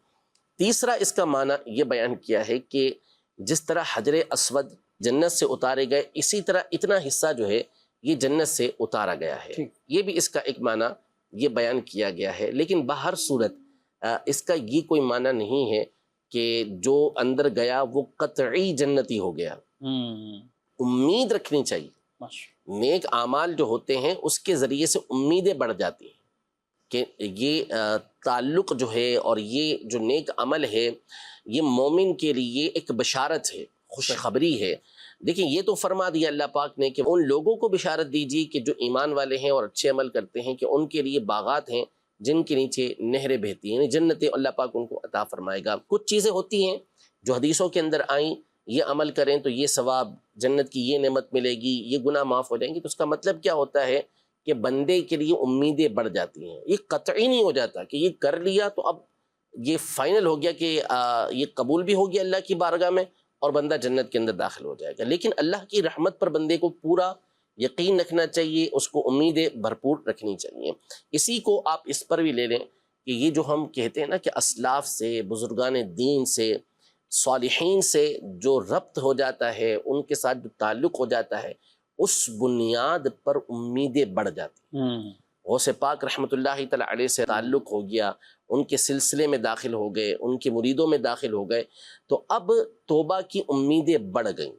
تیسرا اس کا معنی یہ بیان کیا ہے کہ جس طرح حجر اسود جنت سے اتارے گئے، اسی طرح اتنا حصہ جو ہے یہ جنت سے اتارا گیا ہے، یہ بھی اس کا ایک معنی یہ بیان کیا گیا ہے۔ لیکن بہر صورت اس کا یہ کوئی معنی نہیں ہے کہ جو اندر گیا وہ قطعی جنتی ہو گیا۔ امید رکھنی چاہیے، نیک اعمال جو ہوتے ہیں اس کے ذریعے سے امیدیں بڑھ جاتی ہیں کہ یہ تعلق جو ہے اور یہ جو نیک عمل ہے یہ مومن کے لیے ایک بشارت ہے، خوشخبری ہے۔ دیکھیں یہ تو فرما دیا اللہ پاک نے کہ ان لوگوں کو بشارت دیجیے کہ جو ایمان والے ہیں اور اچھے عمل کرتے ہیں کہ ان کے لیے باغات ہیں جن کے نیچے نہریں بہتی ہیں، یعنی جنتیں اللہ پاک ان کو عطا فرمائے گا۔ کچھ چیزیں ہوتی ہیں جو حدیثوں کے اندر آئیں، یہ عمل کریں تو یہ ثواب، جنت کی یہ نعمت ملے گی، یہ گناہ معاف ہو جائیں گے، تو اس کا مطلب کیا ہوتا ہے کہ بندے کے لیے امیدیں بڑھ جاتی ہیں۔ یہ قطعی نہیں ہو جاتا کہ یہ کر لیا تو اب یہ فائنل ہو گیا کہ یہ قبول بھی ہو گیا اللہ کی بارگاہ میں اور بندہ جنت کے اندر داخل ہو جائے گا، لیکن اللہ کی رحمت پر بندے کو پورا یقین رکھنا چاہیے، اس کو امیدیں بھرپور رکھنی چاہیے۔ اسی کو آپ اس پر بھی لے لیں کہ یہ جو ہم کہتے ہیں نا کہ اسلاف سے، بزرگان دین سے، صالحین سے جو ربط ہو جاتا ہے، ان کے ساتھ جو تعلق ہو جاتا ہے، اس بنیاد پر امیدیں بڑھ جاتی ہیں۔ غوث پاک رحمۃ اللہ تعالیٰ علیہ سے تعلق ہو گیا، ان کے سلسلے میں داخل ہو گئے، ان کے مریدوں میں داخل ہو گئے، تو اب توبہ کی امیدیں بڑھ گئیں۔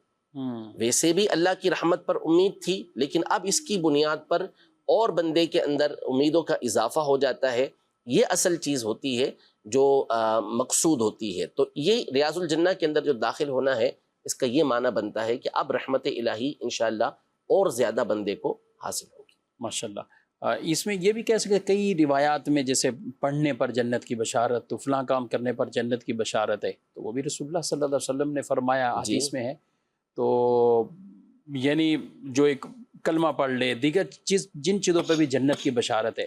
ویسے بھی اللہ کی رحمت پر امید تھی، لیکن اب اس کی بنیاد پر اور بندے کے اندر امیدوں کا اضافہ ہو جاتا ہے۔ یہ اصل چیز ہوتی ہے جو مقصود ہوتی ہے۔ تو یہ ریاض الجنہ کے اندر جو داخل ہونا ہے، اس کا یہ معنی بنتا ہے کہ اب رحمت الہی انشاءاللہ اور زیادہ بندے کو حاصل ہوگی۔ ماشاءاللہ۔ اس میں یہ بھی کہہ سکتے کئی روایات میں جیسے پڑھنے پر جنت کی بشارت، تو فلاں کام کرنے پر جنت کی بشارت ہے، تو وہ بھی رسول اللہ صلی اللہ علیہ وسلم نے فرمایا، حدیث میں ہے۔ تو یعنی جو ایک کلمہ پڑھ لے، دیگر چیز جن چیزوں پہ بھی جنت کی بشارت ہے،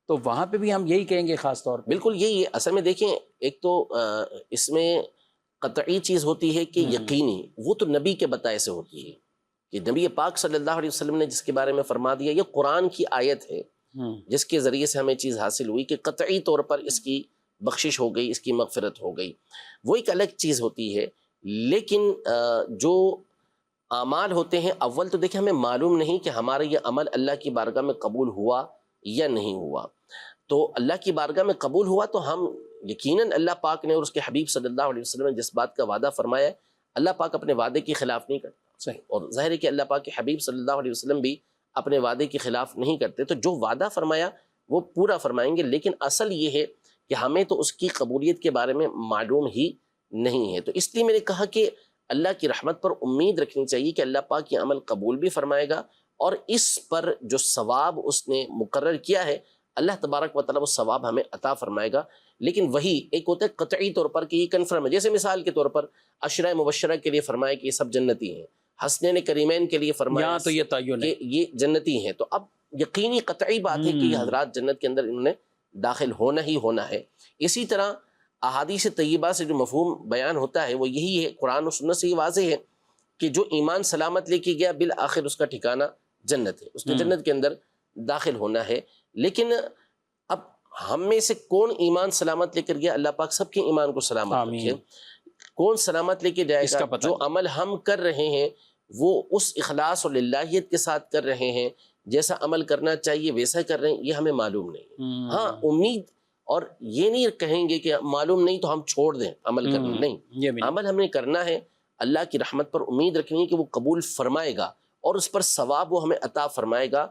تو وہاں پہ بھی ہم یہی کہیں گے خاص طور پہ. بالکل یہی ہے اصل میں. دیکھیں ایک تو اس میں قطعی چیز ہوتی ہے کہ یقینی، وہ تو نبی کے بتائے سے ہوتی ہے کہ نبی پاک صلی اللہ علیہ وسلم نے جس کے بارے میں فرما دیا. یہ قرآن کی آیت ہے جس کے ذریعے سے ہمیں چیز حاصل ہوئی کہ قطعی طور پر اس کی بخشش ہو گئی، اس کی مغفرت ہو گئی. وہ ایک الگ چیز ہوتی ہے. لیکن جو اعمال ہوتے ہیں، اول تو دیکھیں ہمیں معلوم نہیں کہ ہمارا یہ عمل اللہ کی بارگاہ میں قبول ہوا یا نہیں ہوا. تو اللہ کی بارگاہ میں قبول ہوا تو ہم یقیناً اللہ پاک نے اور اس کے حبیب صلی اللہ علیہ وسلم نے جس بات کا وعدہ فرمایا ہے، اللہ پاک اپنے وعدے کے خلاف نہیں کرتا. صحیح. اور ظاہر ہے کہ اللہ پاک کے حبیب صلی اللہ علیہ وسلم بھی اپنے وعدے کے خلاف نہیں کرتے. تو جو وعدہ فرمایا وہ پورا فرمائیں گے. لیکن اصل یہ ہے کہ ہمیں تو اس کی قبولیت کے بارے میں معلوم ہی نہیں ہے. تو اس لیے میں نے کہا کہ اللہ کی رحمت پر امید رکھنی چاہیے کہ اللہ پاک یہ عمل قبول بھی فرمائے گا، اور اس پر جو ثواب اس نے مقرر کیا ہے اللہ تبارک و تعالیٰ وہ ثواب ہمیں عطا فرمائے گا. لیکن وہی ایک ہوتا ہے قطعی طور پر کہ یہ کنفرم ہے. جیسے مثال کے طور پر عشرہ مبشرہ کے لیے فرمایا کہ یہ سب جنتی ہیں، حسنین کریمین کے لیے فرمایا یہاں تو یہ تعین ہے کہ یہ جنتی ہیں. تو اب یقینی قطعی بات ہے کہ یہ حضرات جنت کے اندر انہوں نے داخل ہونا ہی ہونا ہے. اسی طرح احادیث طیبہ سے جو مفہوم بیان ہوتا ہے وہ یہی ہے، قرآن و سنت سے یہ واضح ہے کہ جو ایمان سلامت لے کے گیا بالآخر اس کا ٹھکانہ جنت ہے، اس نے جنت کے اندر داخل ہونا ہے. لیکن اب ہم میں سے کون ایمان سلامت لے کر گیا؟ اللہ پاک سب کے ایمان کو سلامت رکھے. کون سلامت لے کے جائے گا؟ جو عمل ہم کر رہے ہیں وہ اس اخلاص اور للہیت کے ساتھ کر رہے ہیں، جیسا عمل کرنا چاہیے ویسا کر رہے ہیں، یہ ہمیں معلوم نہیں. ہاں امید، اور یہ نہیں کہیں گے کہ معلوم نہیں تو ہم چھوڑ دیں عمل کرنا، نہیں، عمل ہم نے کرنا ہے. اللہ کی رحمت پر امید رکھنی ہے کہ وہ قبول فرمائے گا اور اس پر ثواب وہ ہمیں عطا فرمائے گا.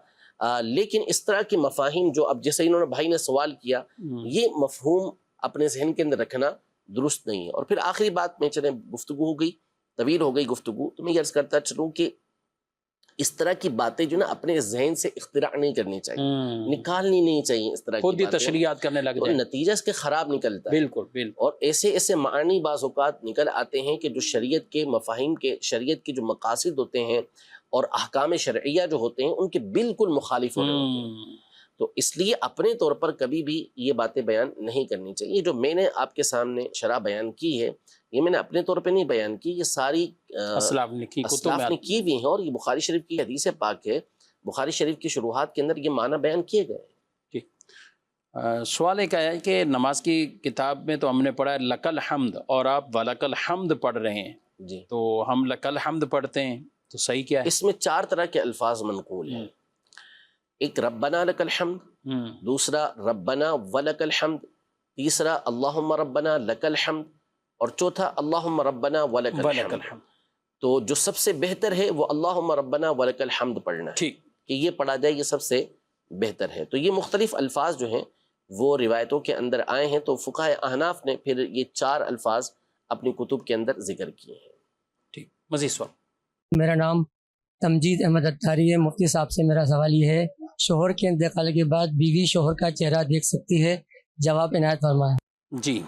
لیکن اس طرح کی مفاہیم جو اب جیسے انہوں نے بھائی نے سوال کیا، یہ مفہوم اپنے ذہن کے اندر رکھنا درست نہیں ہے. اور پھر آخری بات میں چلیں، گفتگو ہو گئی، طویل ہو گئی گفتگو، تو میں یہ عرض کرتا چلوں کہ اس طرح کی باتیں جو نا اپنے ذہن سے اختراع نہیں کرنی چاہیے، نکالنی نہیں چاہیے اس طرح کی خود ہی باتیں، تشریحات کرنے لگ تو جائیں. نتیجہ اس کے خراب نکلتا ہے. بالکل بالکل. اور ایسے ایسے معنی بعض اوقات نکل آتے ہیں کہ جو شریعت کے مفاہیم کے، شریعت کے جو مقاصد ہوتے ہیں اور احکام شرعیہ جو ہوتے ہیں ان کے بالکل مخالف ہوتے ہیں. تو اس لیے اپنے طور پر کبھی بھی یہ باتیں بیان نہیں کرنی چاہیے. جو میں نے آپ کے سامنے شرح بیان کی ہے یہ میں نے اپنے طور پہ نہیں بیان کی، یہ ساری اسلاف نے کی ہوئی ہیں، اور یہ بخاری شریف کی حدیث پاک ہے. بخاری شریف کی شروحات کے اندر یہ معنی بیان کیے گئے ہیں. سوال ایک آیا ہے کہ نماز کی کتاب میں تو ہم نے پڑھا ہے لک الحمد، اور آپ ولک الحمد پڑھ رہے ہیں. جی، تو ہم لک الحمد پڑھتے ہیں تو صحیح کیا ہے؟ اس میں 4 طرح کے الفاظ منقول ہیں. ایک ربنا لک الحمد، دوسرا ربنا ولک الحمد، تیسرا اللہم ربنا لک الحمد، اور چوتھا اللہم ربنا ولک الحمد. تو جو سب سے بہتر ہے وہ اللہم ربنا ولک الحمد پڑھنا ہے، ٹھیک، کہ یہ پڑھا جائے، یہ سب سے بہتر ہے. تو یہ مختلف الفاظ جو ہیں وہ روایتوں کے اندر آئے ہیں. تو فقہاء احناف نے پھر یہ 4 الفاظ اپنی کتب کے اندر ذکر کیے ہیں. ٹھیک. مزید سوال. میرا نام تمجید احمد اتاری ہے. مفتی صاحب سے میرا سوال یہ ہے، شوہر کے انتقال کے بعد بیوی شوہر کا چہرہ دیکھ سکتی ہے؟ جواب عنایت فرمائیں. جی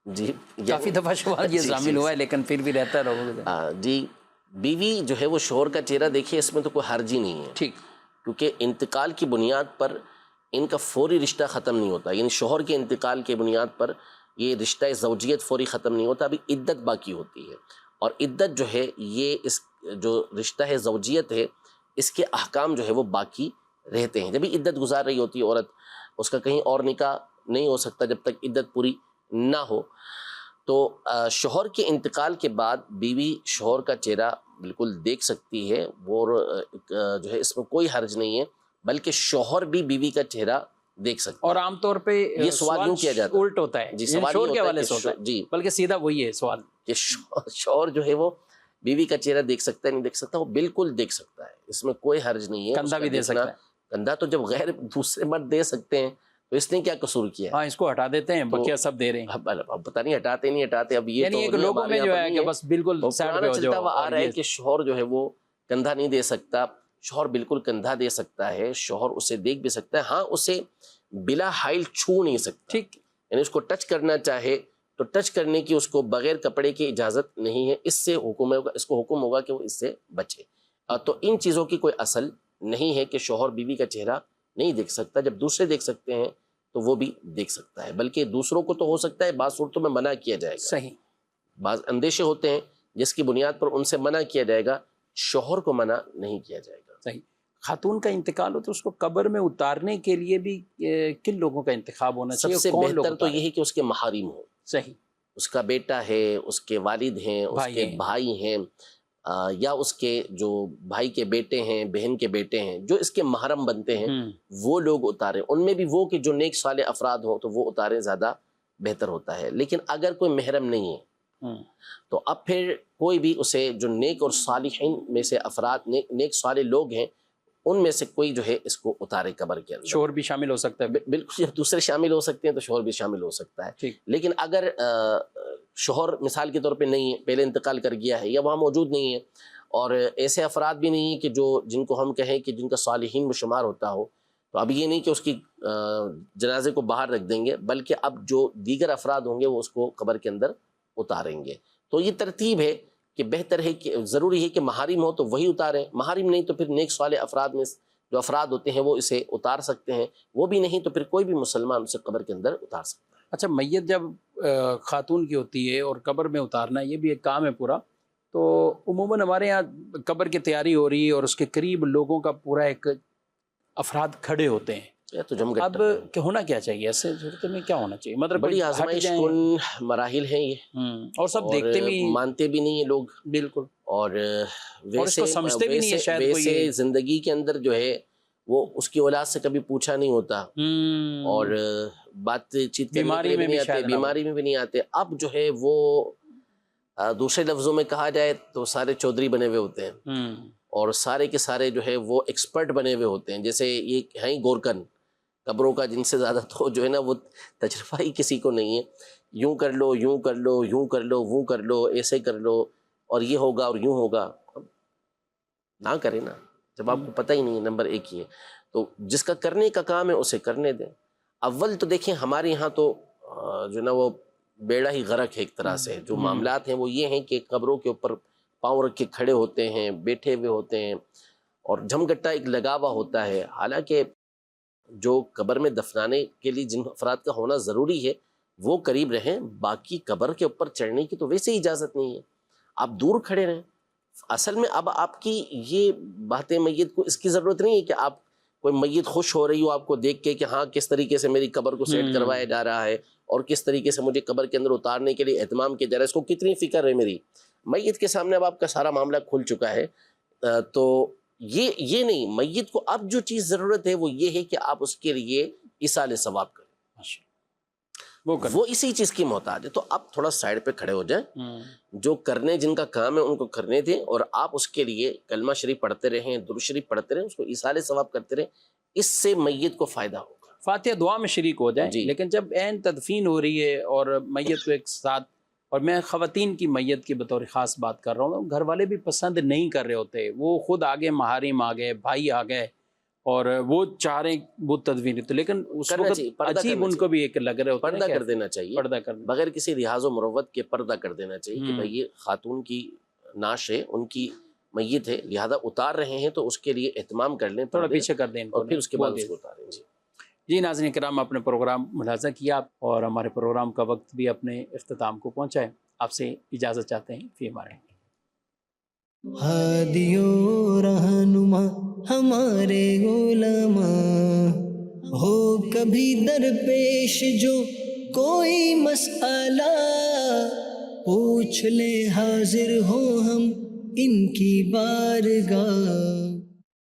جی، کافی دفعہ سوال یہ شامل ہوا ہے لیکن پھر بھی رہتا رہو. جی، بیوی جو ہے وہ شوہر کا چہرہ دیکھے، اس میں تو کوئی حرج ہی نہیں ہے. ٹھیک. کیونکہ انتقال کی بنیاد پر ان کا فوری رشتہ ختم نہیں ہوتا، یعنی شوہر کے انتقال کی بنیاد پر یہ رشتہ زوجیت فوری ختم نہیں ہوتا، ابھی عدت باقی ہوتی ہے. اور عدت جو ہے یہ اس جو رشتہ ہے زوجیت ہے، اس کے احکام جو ہے وہ باقی رہتے ہیں. جب بھی عدت گزار رہی ہوتی ہے عورت، اس کا کہیں اور نکاح نہیں ہو سکتا جب تک عدت پوری نہ ہو. تو شوہر کے انتقال کے بعد بیوی شوہر کا چہرہ بالکل دیکھ سکتی ہے، وہ جو ہے اس میں کوئی حرج نہیں ہے، بلکہ شوہر بھی بیوی کا چہرہ دیکھ سکتا ہے. اور عام طور پہ یہ سوال یوں کیا جاتا ہے، الٹ ہوتا ہے، جی، سوال شوہر کے حوالے سے ہوتا ہے، جی، بلکہ سیدھا وہی ہے سوال کہ شوہر جو ہے وہ بیوی کا چہرہ دیکھ سکتا ہے نہیں دیکھ سکتا؟ وہ بالکل دیکھ سکتا ہے، اس میں کوئی حرج نہیں ہے. کندھا بھی دے سکتا ہے. کندھا تو جب غیر دوسرے مرد دے سکتے ہیں تو اس نے کیا قصور کیا؟ ہاں، اس کو ہٹا دیتے ہیں، بقیہ سب دے رہے ہیں. اب پتہ نہیں ہٹاتے نہیں ہٹاتے. اب یہ یعنی ایک لوگوں میں جو ہے کہ بس بالکل سائڈ پہ ہو چلتا جاؤ. ہوا آ رہا ہے کہ شوہر جو ہے وہ کندھا نہیں دے سکتا. شوہر بالکل کندھا دے سکتا ہے، شوہر اسے دیکھ بھی سکتا ہے. ہاں، اسے بلا حائل چھو نہیں سکتا. ٹھیک، یعنی اس کو ٹچ کرنا چاہے تو ٹچ کرنے کی اس کو بغیر کپڑے کی اجازت نہیں ہے. اس سے حکم ہوگا، اس کو حکم ہوگا کہ وہ اس سے بچے. تو ان چیزوں کی کوئی اصل نہیں ہے کہ شوہر بیوی کا چہرہ نہیں دیکھ سکتا. جب دوسرے دیکھ سکتے ہیں تو وہ بھی دیکھ سکتا ہے. بلکہ دوسروں کو تو ہو سکتا ہے بعض صورتوں میں منع کیا جائے گا. صحیح. بعض اندیشے ہوتے ہیں جس کی بنیاد پر ان سے منع کیا جائے گا, شوہر کو منع نہیں کیا جائے گا. صحیح. خاتون کا انتقال ہو تو اس کو قبر میں اتارنے کے لیے بھی کن لوگوں کا انتخاب ہونا چاہیے؟ سب سے کون لوگ بہتر تو اتاریں؟ یہی کہ اس کے محارم ہوں. صحیح. اس کا بیٹا ہے, اس کے والد ہیں, اس بھائی کے ہیں. بھائی ہیں, یا اس کے جو بھائی کے بیٹے ہیں, بہن کے بیٹے ہیں, جو اس کے محرم بنتے ہیں, وہ لوگ اتاریں. ان میں بھی وہ کہ جو نیک صالح افراد ہوں تو وہ اتاریں, زیادہ بہتر ہوتا ہے. لیکن اگر کوئی محرم نہیں ہے تو اب پھر کوئی بھی اسے جو نیک اور صالحین میں سے افراد, نیک صالح لوگ ہیں, ان میں سے کوئی جو ہے اس کو اتارے قبر کے اندر. شوہر بھی شامل ہو سکتا ہے. بالکل, جب دوسرے شامل ہو سکتے ہیں تو شوہر بھی شامل ہو سکتا ہے. ٹھیک. لیکن اگر شوہر مثال کے طور پہ نہیں ہے, پہلے انتقال کر گیا ہے یا وہاں موجود نہیں ہے, اور ایسے افراد بھی نہیں ہیں کہ جن کو ہم کہیں کہ جن کا صالحین میں شمار ہوتا ہو, تو اب یہ نہیں کہ اس کی جنازے کو باہر رکھ دیں گے, بلکہ اب جو دیگر افراد ہوں گے وہ اس کو قبر کے اندر اتاریں گے. تو یہ ترتیب ہے کہ بہتر ہے کہ ضروری ہے کہ محارم ہو تو وہی اتاریں, محارم نہیں تو پھر نیک صالح افراد میں جو افراد ہوتے ہیں وہ اسے اتار سکتے ہیں, وہ بھی نہیں تو پھر کوئی بھی مسلمان اسے قبر کے اندر اتار سکتا ہے. اچھا, میت جب خاتون کی ہوتی ہے اور قبر میں اتارنا یہ بھی ایک کام ہے پورا, تو عموماً ہمارے یہاں قبر کی تیاری ہو رہی ہے اور اس کے قریب لوگوں کا پورا ایک افراد کھڑے ہوتے ہیں. تو جمگٹا اب ہونا کیا چاہیے, ایسے صورت میں کیا ہونا چاہیے؟ مطلب بڑی آزمائش کن مراحل ہیں یہ, اور سب دیکھتے بھی مانتے بھی نہیں ہیں لوگ. بالکل. اور اس کو سمجھتے بھی نہیں ہے شاید کوئی. ویسے زندگی کے اندر جو ہے وہ اس کی اولاد سے کبھی پوچھا نہیں ہوتا, اور بات چیت بیماری میں بھی نہیں آتے. اب جو ہے وہ دوسرے لفظوں میں کہا جائے تو سارے چودھری بنے ہوئے ہوتے ہیں, اور سارے کے سارے جو ہے وہ ایکسپرٹ بنے ہوئے ہوتے ہیں. جیسے یہ ہیں گورکن قبروں کا, جن سے زیادہ تو جو ہے نا وہ تجربہ ہی کسی کو نہیں ہے. یوں کر لو, یوں کر لو, یوں کر لو, وہ کر لو, ایسے کر لو, اور یہ ہوگا اور یوں ہوگا. نہ کرے نا, جب آپ کو پتہ ہی نہیں ہے. نمبر ایک یہ, تو جس کا کرنے کا کام ہے اسے کرنے دیں. اول تو دیکھیں ہمارے یہاں تو جو نا وہ بیڑا ہی غرق ہے ایک طرح سے. جو معاملات ہیں وہ یہ ہیں کہ قبروں کے اوپر پاؤں رکھ کے کھڑے ہوتے ہیں, بیٹھے ہوئے ہوتے ہیں, اور جھمگٹا ایک لگا ہوا ہوتا ہے. حالانکہ جو قبر میں دفنانے کے لیے جن افراد کا ہونا ضروری ہے وہ قریب رہیں, باقی قبر کے اوپر چڑھنے کی تو ویسے ہی اجازت نہیں ہے, آپ دور کھڑے رہیں. اصل میں اب آپ کی یہ باتیں میت کو اس کی ضرورت نہیں ہے کہ آپ کوئی میت خوش ہو رہی ہو آپ کو دیکھ کے کہ ہاں کس طریقے سے میری قبر کو سیٹ کروایا جا رہا ہے اور کس طریقے سے مجھے قبر کے اندر اتارنے کے لیے اہتمام کیا جا رہا ہے, اس کو کتنی فکر ہے میری. میت کے سامنے اب آپ کا سارا معاملہ کھل چکا ہے. تو یہ نہیں, میت کو اب جو چیز ضرورت ہے وہ یہ ہے کہ آپ اس کے لیے ایصال ثواب کریں, وہ اسی چیز کی محتاج ہے. تو آپ تھوڑا سائڈ پہ کھڑے ہو جائیں, جو کرنے جن کا کام ہے ان کو کرنے دیں, اور آپ اس کے لیے کلمہ شریف پڑھتے رہیں, درود شریف پڑھتے رہیں, اس کو ایصال ثواب کرتے رہیں. اس سے میت کو فائدہ ہوگا. فاتحہ دعا میں شریک ہو جائیں. لیکن جب عین تدفین ہو رہی ہے اور میت کو ایک ساتھ, اور میں خواتین کی میت کی بطور خاص بات کر رہا ہوں, گھر والے بھی پسند نہیں کر رہے ہوتے, وہ خود آگے محارم آ گئے, بھائی آ گئے, اور وہ چاہ رہے وہ تدفین, تو لیکن اس وقت عجیب ان کو بھی ایک لگ رہے ہوتا ہے. پردہ کر دینا چاہیے, پردہ کر بغیر کسی ریاض و مروت کے پردہ کر دینا چاہیے کہ بھائی یہ خاتون کی نعش ہے, ان کی میت ہے, لہذا اتار رہے ہیں تو اس کے لیے اہتمام کر لیں, تھوڑا پیچھے کر دیں, اور پھر اس کے بعد اس کو اتاریں. جی ناظرین کرام, اپنے پروگرام ملاحظہ کیا اور ہمارے پروگرام کا وقت بھی اپنے اختتام کو پہنچا ہے. آپ سے اجازت چاہتے ہیں, فی امان اللہ. ہادی و رہنما ہمارے علماء, ہو کبھی درپیش جو کوئی مسئلہ, پوچھ لے حاضر ہو ہم ان کی بارگاہ.